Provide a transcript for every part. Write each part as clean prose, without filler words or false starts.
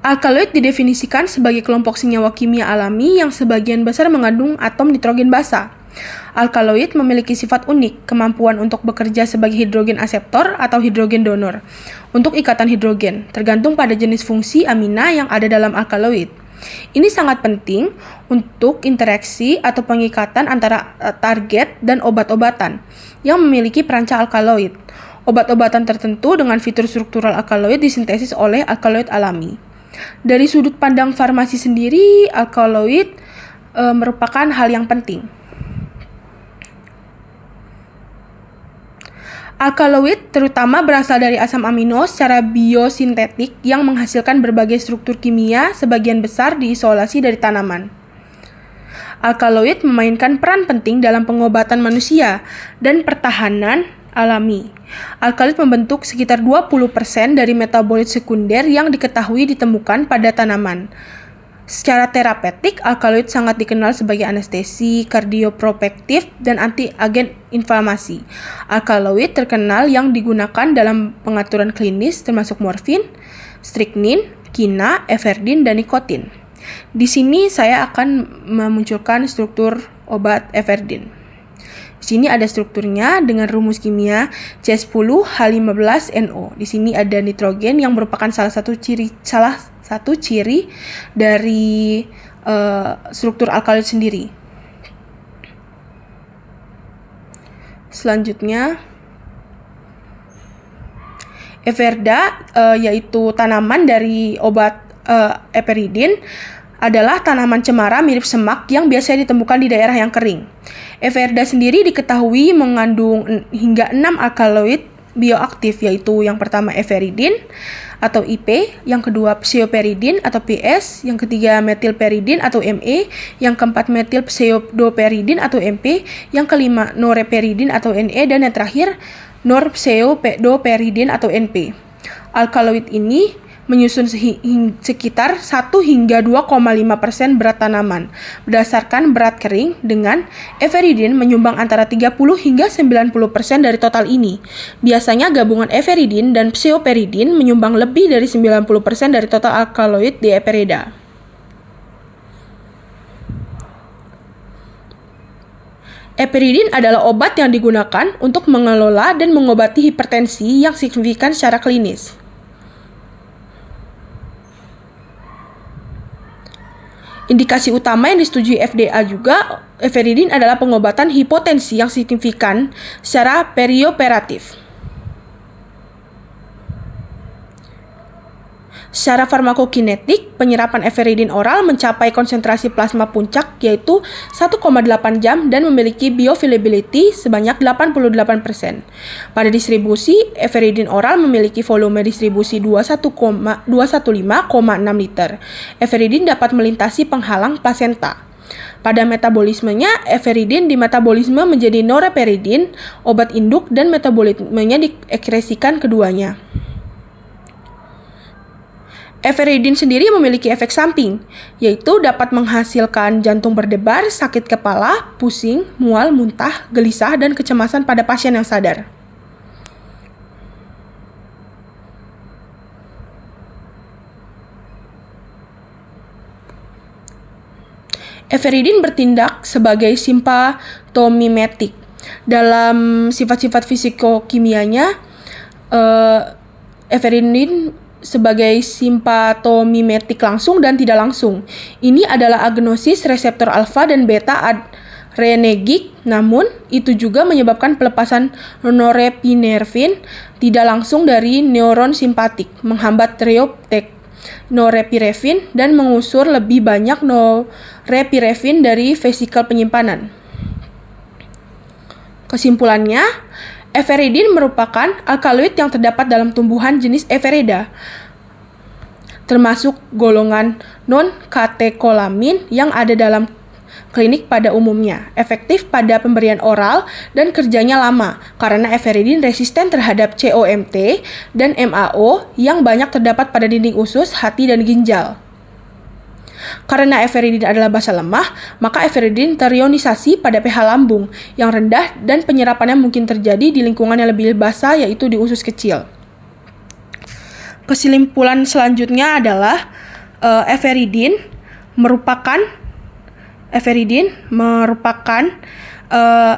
Alkaloid didefinisikan sebagai kelompok senyawa kimia alami yang sebagian besar mengandung atom nitrogen basa. Alkaloid memiliki sifat unik, kemampuan untuk bekerja sebagai hidrogen aseptor atau hidrogen donor untuk ikatan hidrogen, tergantung pada jenis fungsi amina yang ada dalam alkaloid. Ini sangat penting untuk interaksi atau pengikatan antara target dan obat-obatan yang memiliki perancang alkaloid. Obat-obatan tertentu dengan fitur struktural alkaloid disintesis oleh alkaloid alami. Dari sudut pandang farmasi sendiri, alkaloid merupakan hal yang penting. Alkaloid terutama berasal dari asam amino secara biosintetik yang menghasilkan berbagai struktur kimia, sebagian besar diisolasi dari tanaman. Alkaloid memainkan peran penting dalam pengobatan manusia dan pertahanan alami. Alkaloid membentuk sekitar 20% dari metabolit sekunder yang diketahui ditemukan pada tanaman. Secara terapeutik, alkaloid sangat dikenal sebagai anestesi, kardioprotektif, dan anti-agen inflamasi. Alkaloid terkenal yang digunakan dalam pengaturan klinis termasuk morfin, strychnine, kina, eferdin, dan nikotin. Di sini saya akan memunculkan struktur obat eferdin. Di sini ada strukturnya dengan rumus kimia C10H15NO. Di sini ada nitrogen yang merupakan salah satu ciri dari struktur alkaloid sendiri. Selanjutnya, Eferda yaitu tanaman dari obat eperidin adalah tanaman cemara mirip semak yang biasanya ditemukan di daerah yang kering. Eferda sendiri diketahui mengandung hingga 6 alkaloid bioaktif, yaitu yang pertama eferidin atau IP, yang kedua pseudoperidin atau PS, yang ketiga metilperidin atau ME, yang keempat metil pseudoperidin atau MP, yang kelima noreperidin atau NE, dan yang terakhir norpseudoperidin atau NP. Alkaloid ini menyusun sekitar 1 hingga 2,5% berat tanaman. Berdasarkan berat kering, dengan eferidin menyumbang antara 30 hingga 90% dari total ini. Biasanya gabungan eferidin dan pseudoperidin menyumbang lebih dari 90% dari total alkaloid di eperida. Eperidin adalah obat yang digunakan untuk mengelola dan mengobati hipertensi yang signifikan secara klinis. Indikasi utama yang disetujui FDA juga, eferidin adalah pengobatan hipotensi yang signifikan secara perioperatif. Secara farmakokinetik, penyerapan eferidin oral mencapai konsentrasi plasma puncak yaitu 1,8 jam dan memiliki bioavailability sebanyak 88%. Pada distribusi, eferidin oral memiliki volume distribusi 215,6 liter. Eferidin dapat melintasi penghalang plasenta. Pada metabolismenya, eferidin dimetabolisme menjadi noreperidin, obat induk, dan metabolismenya diekskresikan keduanya. Eferidin sendiri memiliki efek samping, yaitu dapat menghasilkan jantung berdebar, sakit kepala, pusing, mual, muntah, gelisah, dan kecemasan pada pasien yang sadar. Eferidin bertindak sebagai simpatomimetik. Dalam sifat-sifat fisikokimianya, eferidin sebagai simpatomimetik langsung dan tidak langsung. Ini adalah agnosis reseptor alfa dan beta adrenergik, namun itu juga menyebabkan pelepasan norepinervin tidak langsung dari neuron simpatik, menghambat reuptake norepinefrin dan mengusur lebih banyak norepinefrin dari vesikel penyimpanan. Kesimpulannya, eferidin merupakan alkaloid yang terdapat dalam tumbuhan jenis Eferida, termasuk golongan non-katekolamin yang ada dalam klinik pada umumnya, efektif pada pemberian oral dan kerjanya lama karena eferidin resisten terhadap COMT dan MAO yang banyak terdapat pada dinding usus, hati, dan ginjal. Karena eferidin adalah basa lemah, maka eferidin terionisasi pada pH lambung yang rendah dan penyerapannya mungkin terjadi di lingkungan yang lebih basa, yaitu di usus kecil. Kesimpulan selanjutnya adalah Everidin merupakan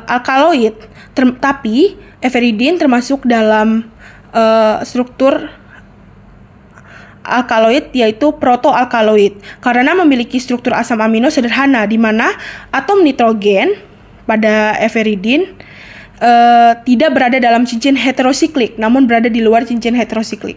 alkaloid, tapi everidin termasuk dalam struktur alkaloid, yaitu protoalkaloid, karena memiliki struktur asam amino sederhana di mana atom nitrogen pada everidin tidak berada dalam cincin heterosiklik, namun berada di luar cincin heterosiklik.